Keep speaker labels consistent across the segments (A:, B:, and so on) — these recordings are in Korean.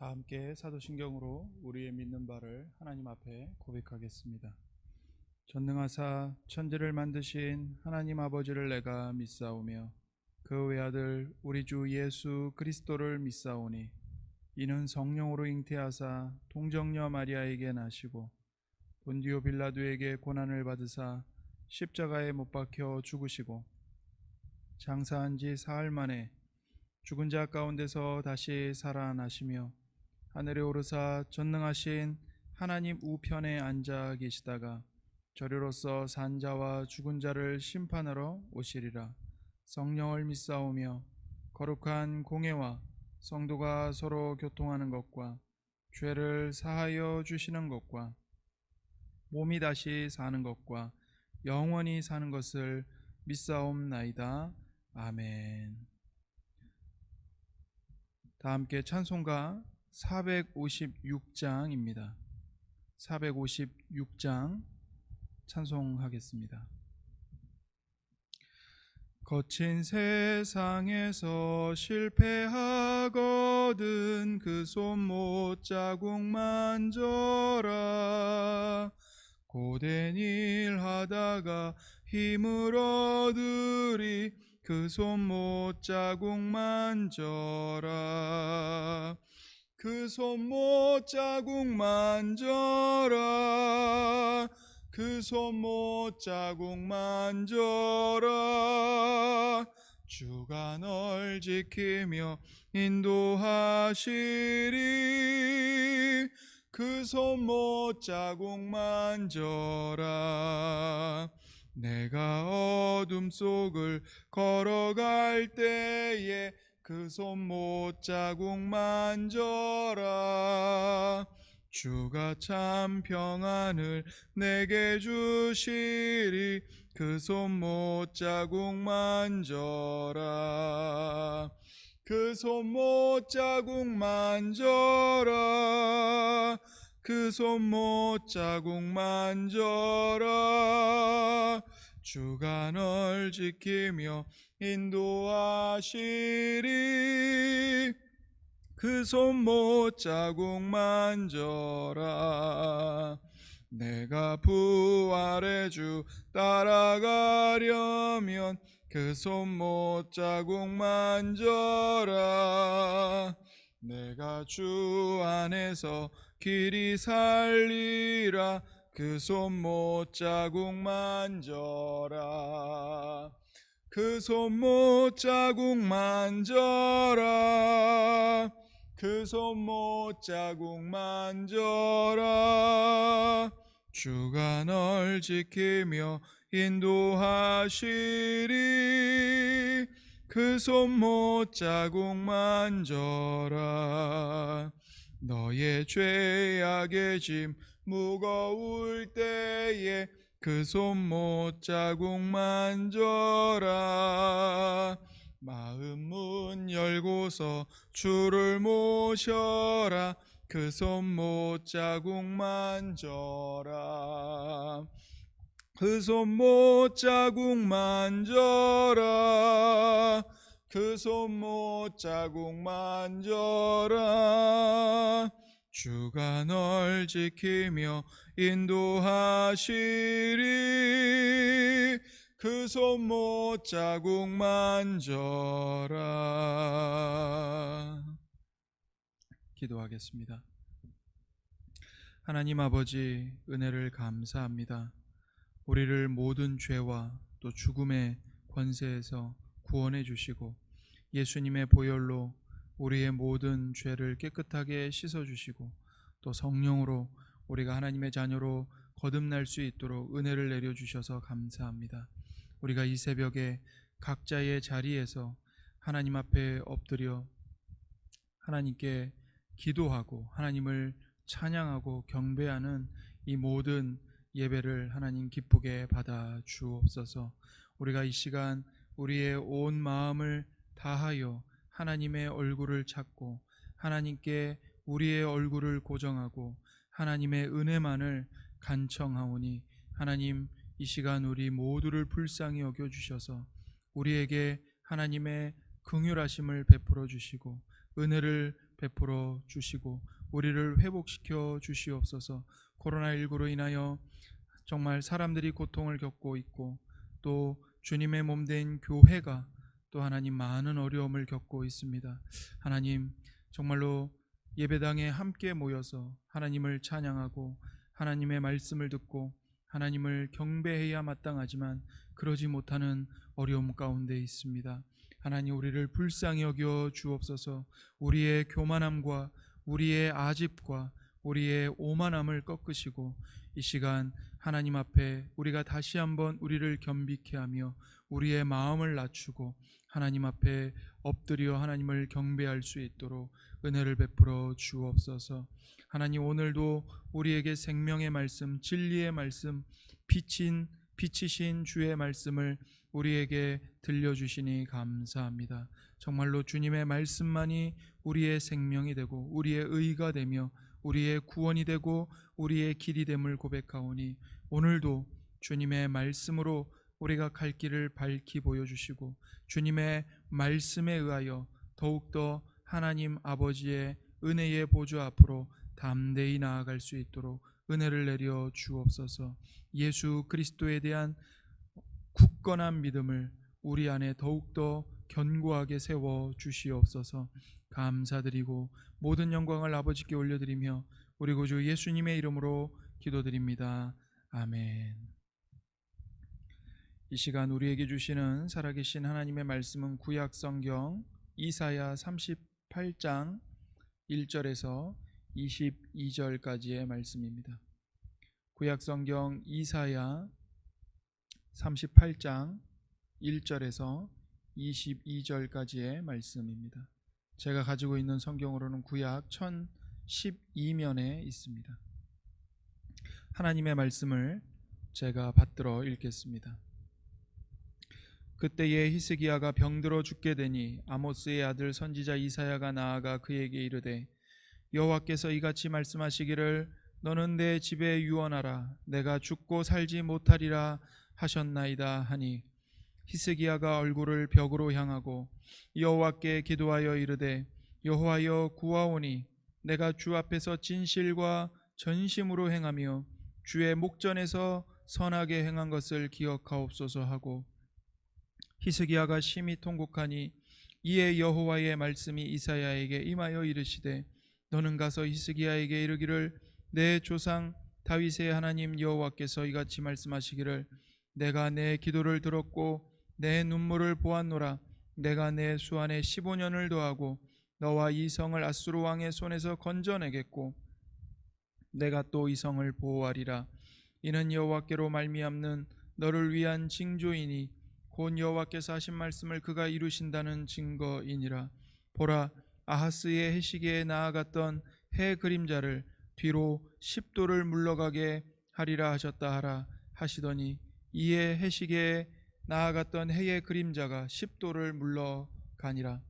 A: 다 함께 사도신경으로 우리의 믿는 바를 하나님 앞에 고백하겠습니다. 전능하사 천지를 만드신 하나님 아버지를 내가 믿사오며 그 외아들 우리 주 예수 그리스도를 믿사오니 이는 성령으로 잉태하사 동정녀 마리아에게 나시고 본디오 빌라도에게 고난을 받으사 십자가에 못 박혀 죽으시고 장사한 지 사흘 만에 죽은 자 가운데서 다시 살아나시며 하늘에 오르사 전능하신 하나님 우편에 앉아 계시다가 저리로서 산 자와 죽은 자를 심판하러 오시리라. 성령을 믿사오며 거룩한 공회와 성도가 서로 교통하는 것과 죄를 사하여 주시는 것과 몸이 다시 사는 것과 영원히 사는 것을 믿사옵나이다. 아멘. 다 함께 찬송가 456장입니다. 456장 찬송하겠습니다. 거친 세상에서 실패하거든 그 손 못 자국 만져라. 고된 일 하다가 힘을 얻으리 그 손 못 자국 만져라. 그 손 못 자국 만져라. 그 손 못 자국 만져라. 주가 널 지키며 인도하시리. 그 손 못 자국 만져라. 내가 어둠 속을 걸어갈 때에 그 손 못 자국 만져라. 주가 참 평안을 내게 주시리. 그 손 못 자국 만져라. 그 손 못 자국 만져라. 그 손 못 자국 만져라. 주가 널 지키며 인도하시리. 그 손 못 자국 만져라. 내가 부활의 주 따라가려면 그 손 못 자국 만져라. 내가 주 안에서 길이 살리라. 그 손 못 자국 만져라. 그 손 못 자국 만져라. 그 손 못 자국 만져라. 주가 널 지키며 인도하시리. 그 손 못 자국 만져라. 너의 죄악의 짐 무거울 때에 그 손 못 자국 만져라. 마음 문 열고서 주를 모셔라. 그 손 못 자국 만져라. 그 손 못 자국 만져라. 그 손 못 자국 만져라. 주가 널 지키며 인도하시리. 그 손 못 자국 만져라. 기도하겠습니다. 하나님 아버지, 은혜를 감사합니다. 우리를 모든 죄와 또 죽음의 권세에서 구원해 주시고 예수님의 보혈로 우리의 모든 죄를 깨끗하게 씻어주시고 또 성령으로 우리가 하나님의 자녀로 거듭날 수 있도록 은혜를 내려주셔서 감사합니다. 우리가 이 새벽에 각자의 자리에서 하나님 앞에 엎드려 하나님께 기도하고 하나님을 찬양하고 경배하는 이 모든 예배를 하나님 기쁘게 받아 주옵소서. 우리가 이 시간 우리의 온 마음을 다하여 하나님의 얼굴을 찾고 하나님께 우리의 얼굴을 고정하고 하나님의 은혜만을 간청하오니 하나님 이 시간 우리 모두를 불쌍히 여겨주셔서 우리에게 하나님의 긍휼하심을 베풀어 주시고 은혜를
B: 베풀어 주시고 우리를 회복시켜 주시옵소서. 코로나19로 인하여 정말 사람들이 고통을 겪고 있고 또 주님의 몸된 교회가 또 하나님 많은 어려움을 겪고 있습니다. 하나님 정말로 예배당에 함께 모여서 하나님을 찬양하고 하나님의 말씀을 듣고 하나님을 경배해야 마땅하지만 그러지 못하는 어려움 가운데 있습니다. 하나님 우리를 불쌍히 여겨 주옵소서. 우리의 교만함과 우리의 아집과 우리의 오만함을 꺾으시고 이 시간 하나님 앞에 우리가 다시 한번 우리를 겸비케 하며 우리의 마음을 낮추고 하나님 앞에 엎드려 하나님을 경배할 수 있도록 은혜를 베풀어 주옵소서. 하나님 오늘도 우리에게 생명의 말씀, 진리의 말씀, 빛이신 주의 말씀을 우리에게 들려주시니 감사합니다. 정말로 주님의 말씀만이 우리의 생명이 되고 우리의 의가 되며 우리의 구원이 되고 우리의 길이 됨을 고백하오니 오늘도 주님의 말씀으로 우리가 갈 길을 밝히 보여주시고 주님의 말씀에 의하여 더욱더 하나님 아버지의 은혜의 보좌 앞으로 담대히 나아갈 수 있도록 은혜를 내려 주옵소서. 예수 그리스도에 대한 굳건한 믿음을 우리 안에 더욱더 견고하게 세워 주시옵소서. 감사드리고 모든 영광을 아버지께 올려드리며 우리 구주 예수님의 이름으로 기도드립니다. 아멘. 이 시간 우리에게 주시는 살아계신 하나님의 말씀은 구약 성경 이사야 38장 1절에서 22절까지의 말씀입니다. 구약 성경 이사야 38장 1절에서 22절까지의 말씀입니다. 제가 가지고 있는 성경으로는 구약 1012면에 있습니다. 하나님의 말씀을 제가 받들어 읽겠습니다. 그때에 히스기야가 병들어 죽게 되니 아모스의 아들 선지자 이사야가 나아가 그에게 이르되 여호와께서 이같이 말씀하시기를 너는 내 집에 유언하라 내가 죽고 살지 못하리라 하셨나이다 하니 히스기야가 얼굴을 벽으로 향하고 여호와께 기도하여 이르되 여호와여 구하오니 내가 주 앞에서 진실과 전심으로 행하며 주의 목전에서 선하게 행한 것을 기억하옵소서 하고 히스기야가 심히 통곡하니 이에 여호와의 말씀이 이사야에게 임하여 이르시되 너는 가서 히스기야에게 이르기를 내 조상 다윗의 하나님 여호와께서 이같이 말씀하시기를 내가 내 기도를 들었고 내 눈물을 보았노라. 내가 내 수안에 15년을 더하고 너와 이 성을 아수르 왕의 손에서 건져내겠고 내가 또 이 성을 보호하리라. 이는 여호와께로 말미암는 너를 위한 징조이니 곧 여호와께서 하신 말씀을 그가 이루신다는 증거이니라. 보라 아하스의 해시기에 나아갔던 해 그림자를 뒤로 10도를 물러가게 하리라 하셨다 하라 하시더니 이에 해시기에 나아갔던 해의 그림자가 10도를 물러가니라.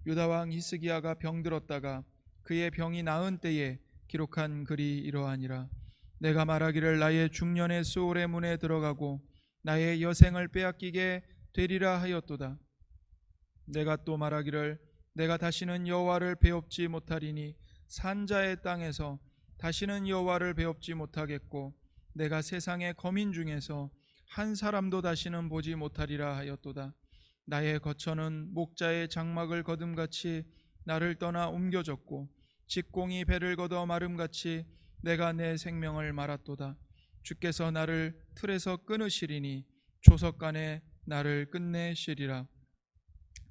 B: 유다왕 히스기야가 병들었다가 그의 병이 나은 때에 기록한 글이 이러하니라. 내가 말하기를 나의 중년의 수올의 문에 들어가고 나의 여생을 빼앗기게 되리라 하였도다. 내가 또 말하기를 내가 다시는 여호와를 배웁지 못하리니 산자의 땅에서 다시는 여호와를 배웁지 못하겠고 내가 세상의 거민 중에서 한 사람도 다시는 보지 못하리라 하였도다. 나의 거처는 목자의 장막을 거둠같이 나를 떠나 옮겨졌고 직공이 배를 걷어 마름같이 내가 내 생명을 말았도다. 주께서 나를 틀에서 끊으시리니 조석간에 나를 끝내시리라.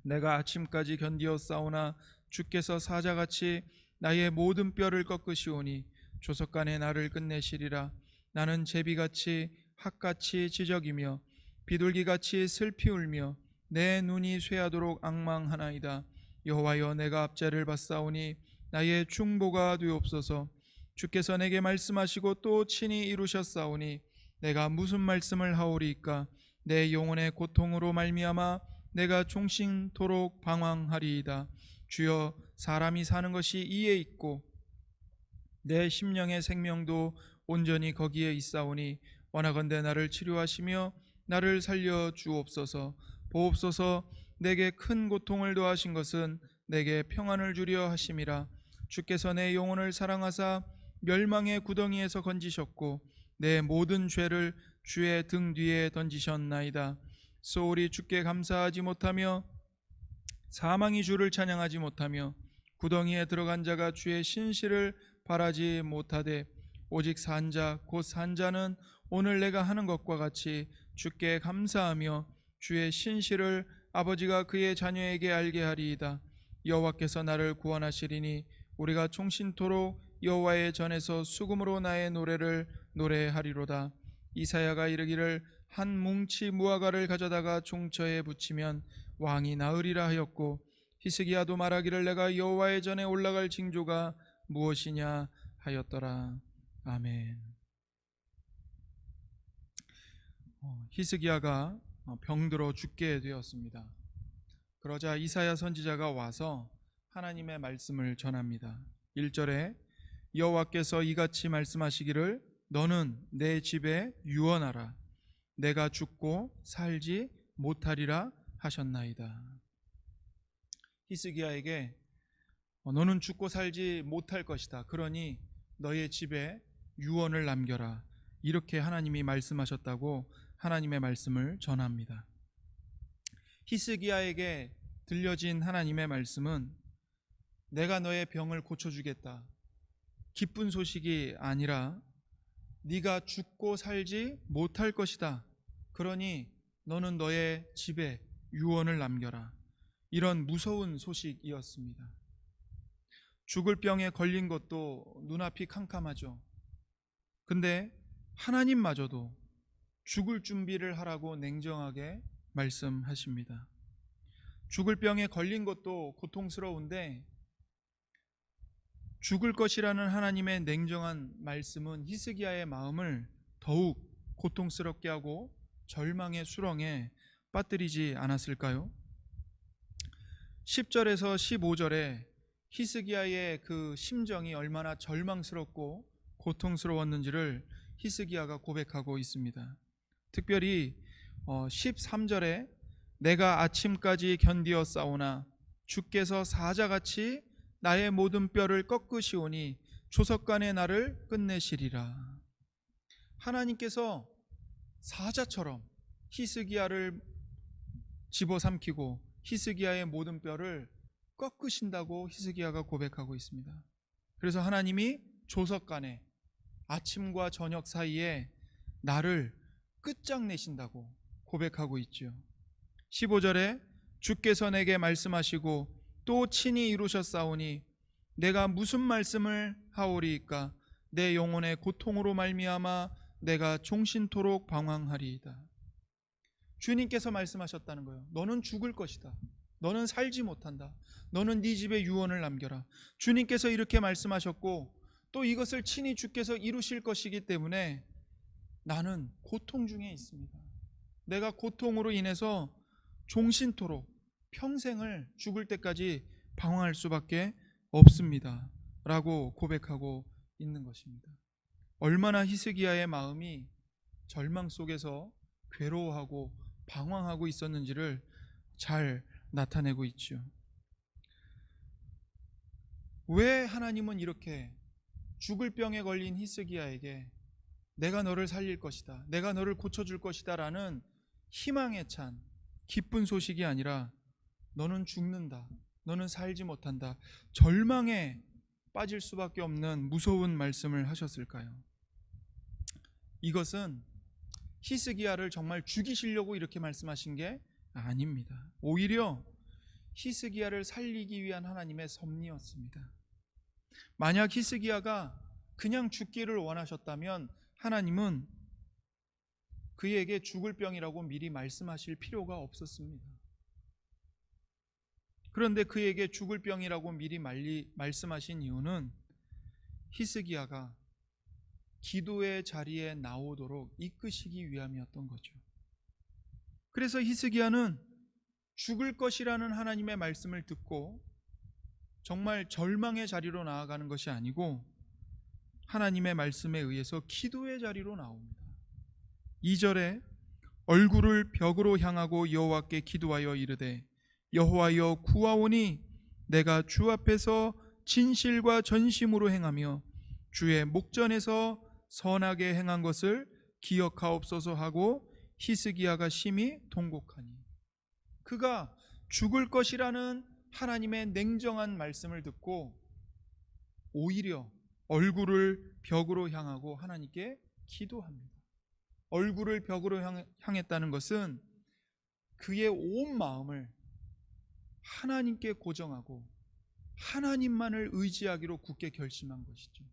B: 내가 아침까지 견디어 싸우나 주께서 사자같이 나의 모든 뼈를 꺾으시오니 조석간에 나를 끝내시리라. 나는 제비같이 학같이 지적이며 비둘기같이 슬피 울며 내 눈이 쇠하도록 앙망하나이다. 여호와여 내가 압제를 받사오니 나의 중보가 되옵소서. 주께서 내게 말씀하시고 또 친히 이루셨사오니 내가 무슨 말씀을 하오리이까. 내 영혼의 고통으로 말미암아 내가 종신토록 방황하리이다. 주여 사람이 사는 것이 이에 있고 내 심령의 생명도 온전히 거기에 있사오니 원하건대 나를 치료하시며 나를 살려 주옵소서. 보옵소서. 내게 큰 고통을 더하신 것은 내게 평안을 주려 하심이라. 주께서 내 영혼을 사랑하사 멸망의 구덩이에서 건지셨고 내 모든 죄를 주의 등 뒤에 던지셨나이다. 소홀히 주께 감사하지 못하며 사망이 주를 찬양하지 못하며 구덩이에 들어간 자가 주의 신실을 바라지 못하되 오직 산자 곧 산자는 오늘 내가 하는 것과 같이 주께 감사하며 주의 신실을 아버지가 그의 자녀에게 알게 하리이다. 여호와께서 나를 구원하시리니 우리가 종신토록 여호와의 전에서 수금으로 나의 노래를 노래하리로다. 이사야가 이르기를 한 뭉치 무화과를 가져다가 종처에 붙이면 왕이 나으리라 하였고 히스기야도 말하기를 내가 여호와의 전에 올라갈 징조가 무엇이냐 하였더라. 아멘. 히스기야가 병들어 죽게 되었습니다. 그러자 이사야 선지자가 와서 하나님의 말씀을 전합니다. 1절에 여호와께서 이같이 말씀하시기를 너는 내 집에 유언하라. 내가 죽고 살지 못하리라 하셨나이다. 히스기야에게 너는 죽고 살지 못할 것이다. 그러니 너의 집에 유언을 남겨라. 이렇게 하나님이 말씀하셨다고 하나님의 말씀을 전합니다. 히스기야에게 들려진 하나님의 말씀은 내가 너의 병을 고쳐주겠다. 기쁜 소식이 아니라 네가 죽고 살지 못할 것이다. 그러니 너는 너의 집에 유언을 남겨라. 이런 무서운 소식이었습니다. 죽을 병에 걸린 것도 눈앞이 캄캄하죠. 근데 하나님마저도 죽을 준비를 하라고 냉정하게 말씀하십니다. 죽을 병에 걸린 것도 고통스러운데 죽을 것이라는 하나님의 냉정한 말씀은 히스기야의 마음을 더욱 고통스럽게 하고 절망의 수렁에 빠뜨리지 않았을까요? 10절에서 15절에 히스기야의 그 심정이 얼마나 절망스럽고 고통스러웠는지를 히스기야가 고백하고 있습니다. 특별히 13절에 내가 아침까지 견디어 싸우나 주께서 사자같이 나의 모든 뼈를 꺾으시오니 조석간에 나를 끝내시리라. 하나님께서 사자처럼 히스기야를 집어삼키고 히스기야의 모든 뼈를 꺾으신다고 히스기야가 고백하고 있습니다. 그래서 하나님이 조석간에 아침과 저녁 사이에 나를 끝장내신다고 고백하고 있죠. 15절에 주께서 내게 말씀하시고 또 친히 이루셨사오니 내가 무슨 말씀을 하오리이까. 내 영혼의 고통으로 말미암아 내가 종신토록 방황하리이다. 주님께서 말씀하셨다는 거예요. 너는 죽을 것이다. 너는 살지 못한다. 너는 네 집에 유언을 남겨라. 주님께서 이렇게 말씀하셨고 또 이것을 친히 주께서 이루실 것이기 때문에 나는 고통 중에 있습니다. 내가 고통으로 인해서 종신토록 평생을 죽을 때까지 방황할 수밖에 없습니다 라고 고백하고 있는 것입니다. 얼마나 히스기야의 마음이 절망 속에서 괴로워하고 방황하고 있었는지를 잘 나타내고 있죠. 왜 하나님은 이렇게 죽을 병에 걸린 히스기야에게 내가 너를 살릴 것이다, 내가 너를 고쳐줄 것이다 라는 희망에 찬 기쁜 소식이 아니라 너는 죽는다, 너는 살지 못한다, 절망에 빠질 수밖에 없는 무서운 말씀을 하셨을까요? 이것은 히스기야를 정말 죽이시려고 이렇게 말씀하신 게 아닙니다. 오히려 히스기야를 살리기 위한 하나님의 섭리였습니다. 만약 히스기야가 그냥 죽기를 원하셨다면 하나님은 그에게 죽을 병이라고 미리 말씀하실 필요가 없었습니다. 그런데 그에게 죽을 병이라고 미리 말씀하신 이유는 히스기야가 기도의 자리에 나오도록 이끄시기 위함이었던 거죠. 그래서 히스기야는 죽을 것이라는 하나님의 말씀을 듣고 정말 절망의 자리로 나아가는 것이 아니고 하나님의 말씀에 의해서 기도의 자리로 나옵니다. 2절에 얼굴을 벽으로 향하고 여호와께 기도하여 이르되 여호와여 구하오니 내가 주 앞에서 진실과 전심으로 행하며 주의 목전에서 선하게 행한 것을 기억하옵소서 하고 히스기야가 심히 통곡하니, 그가 죽을 것이라는 하나님의 냉정한 말씀을 듣고 오히려 얼굴을 벽으로 향하고 하나님께 기도합니다. 얼굴을 벽으로 향했다는 것은 그의 온 마음을 하나님께 고정하고 하나님만을 의지하기로 굳게 결심한 것이죠.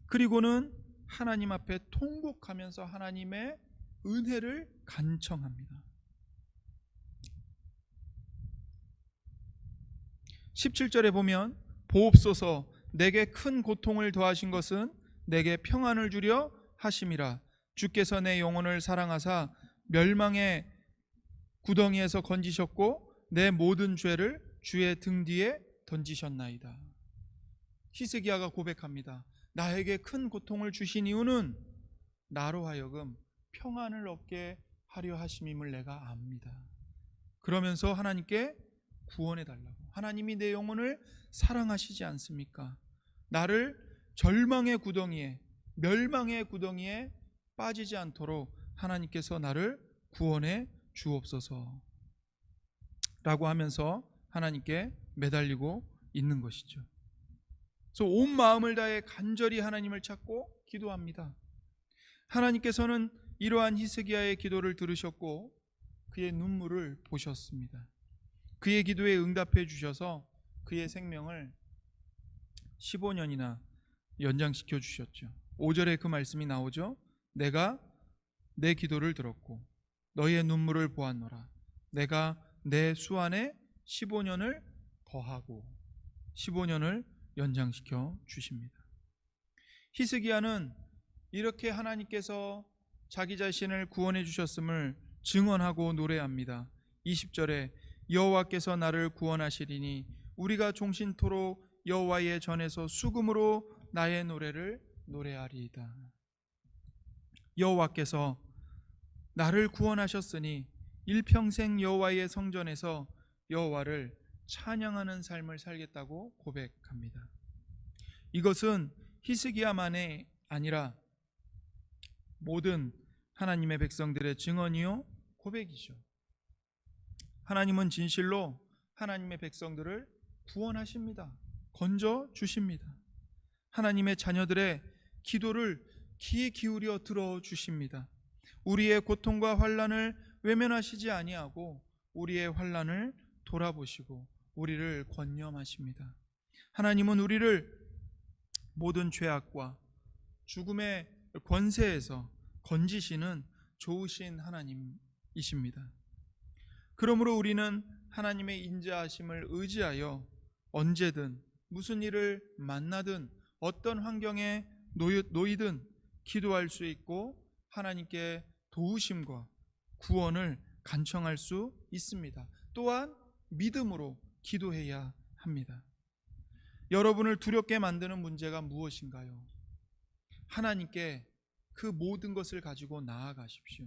B: 그리고는 하나님 앞에 통곡하면서 하나님의 은혜를 간청합니다. 17절에 보면 보옵소서 내게 큰 고통을 더하신 것은 내게 평안을 주려 하심이라. 주께서 내 영혼을 사랑하사 멸망의 구덩이에서 건지셨고 내 모든 죄를 주의 등 뒤에 던지셨나이다. 히스기야가 고백합니다. 나에게 큰 고통을 주신 이유는 나로 하여금 평안을 얻게 하려 하심임을 내가 압니다. 그러면서 하나님께 구원해 달라고. 하나님이 내 영혼을 사랑하시지 않습니까? 나를 절망의 구덩이에, 멸망의 구덩이에 빠지지 않도록 하나님께서 나를 구원해 주옵소서 라고 하면서 하나님께 매달리고 있는 것이죠. 그래서 온 마음을 다해 간절히 하나님을 찾고 기도합니다. 하나님께서는 이러한 히스기야의 기도를 들으셨고 그의 눈물을 보셨습니다. 그의 기도에 응답해 주셔서 그의 생명을 15년이나 연장시켜 주셨죠. 5절에 그 말씀이 나오죠. 내가 내 기도를 들었고 너희의 눈물을 보았노라. 내가 내 수 안에 15년을 더하고 15년을 연장시켜 주십니다. 히스기야는 이렇게 하나님께서 자기 자신을 구원해 주셨음을 증언하고 노래합니다. 20절에 여호와께서 나를 구원하시리니 우리가 종신토록 여호와의 전에서 수금으로 나의 노래를 노래하리이다. 여호와께서 나를 구원하셨으니 일평생 여호와의 성전에서 여호와를 찬양하는 삶을 살겠다고 고백합니다. 이것은 히스기야만이 아니라 모든 하나님의 백성들의 증언이요 고백이죠. 하나님은 진실로 하나님의 백성들을 구원하십니다. 건져 주십니다. 하나님의 자녀들의 기도를 귀에 기울여 들어 주십니다. 우리의 고통과 환난을 외면하시지 아니하고 우리의 환난을 돌아보시고 우리를 권념하십니다. 하나님은 우리를 모든 죄악과 죽음의 권세에서 건지시는 좋으신 하나님이십니다. 그러므로 우리는 하나님의 인자하심을 의지하여 언제든 무슨 일을 만나든 어떤 환경에 놓이든 기도할 수 있고 하나님께 도우심과 구원을 간청할 수 있습니다. 또한 믿음으로 기도해야 합니다. 여러분을 두렵게 만드는 문제가 무엇인가요? 하나님께 그 모든 것을 가지고 나아가십시오.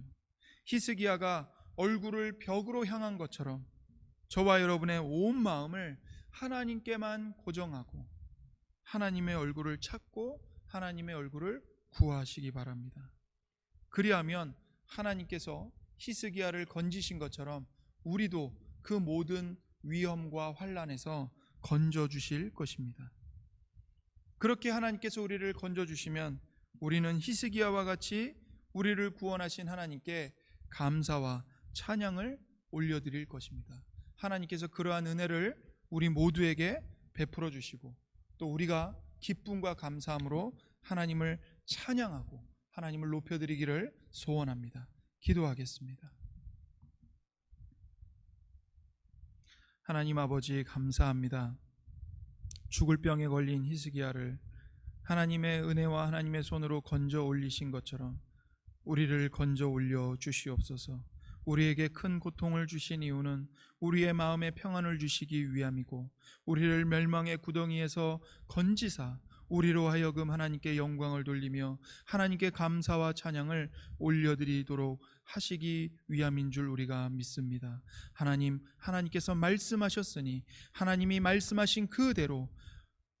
B: 히스기야가 얼굴을 벽으로 향한 것처럼 저와 여러분의 온 마음을 하나님께만 고정하고 하나님의 얼굴을 찾고 하나님의 얼굴을 구하시기 바랍니다. 그리하면 하나님께서 히스기야를 건지신 것처럼 우리도 그 모든 위험과 환난에서 건져 주실 것입니다. 그렇게 하나님께서 우리를 건져 주시면 우리는 히스기야와 같이 우리를 구원하신 하나님께 감사와 찬양을 올려드릴 것입니다. 하나님께서 그러한 은혜를 우리 모두에게 베풀어 주시고 또 우리가 기쁨과 감사함으로 하나님을 찬양하고 하나님을 높여드리기를 소원합니다. 기도하겠습니다. 하나님 아버지 감사합니다. 죽을 병에 걸린 히스기야를 하나님의 은혜와 하나님의 손으로 건져 올리신 것처럼 우리를 건져 올려 주시옵소서. 우리에게 큰 고통을 주신 이유는 우리의 마음에 평안을 주시기 위함이고 우리를 멸망의 구덩이에서 건지사 우리로 하여금 하나님께 영광을 돌리며 하나님께 감사와 찬양을 올려드리도록 하시기 위함인 줄 우리가 믿습니다. 하나님께서 말씀하셨으니 하나님이 말씀하신 그대로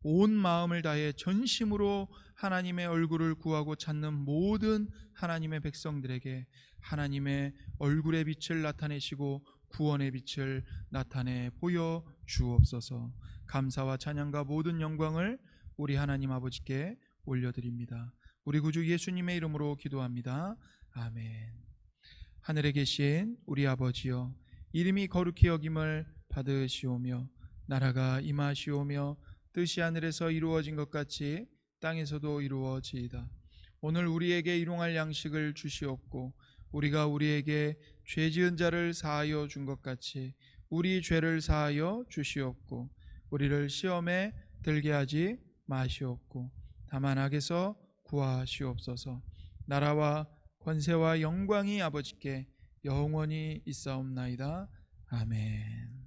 B: 온 마음을 다해 전심으로 하나님의 얼굴을 구하고 찾는 모든 하나님의 백성들에게 하나님의 얼굴의 빛을 나타내시고 구원의 빛을 나타내 보여 주옵소서. 감사와 찬양과 모든 영광을 우리 하나님 아버지께 올려드립니다. 우리 구주 예수님의 이름으로 기도합니다. 아멘. 하늘에 계신 우리 아버지여, 이름이 거룩히 여김을 받으시오며 나라가 임하시오며 뜻이 하늘에서 이루어진 것 같이 땅에서도 이루어지이다. 오늘 우리에게 일용할 양식을 주시옵고 우리가 우리에게 죄 지은 자를 사하여 준 것 같이 우리 죄를 사하여 주시옵고 우리를 시험에 들게 하지 마시옵고 다만 악에서 구하시옵소서. 나라와 권세와 영광이 아버지께 영원히 있사옵나이다. 아멘.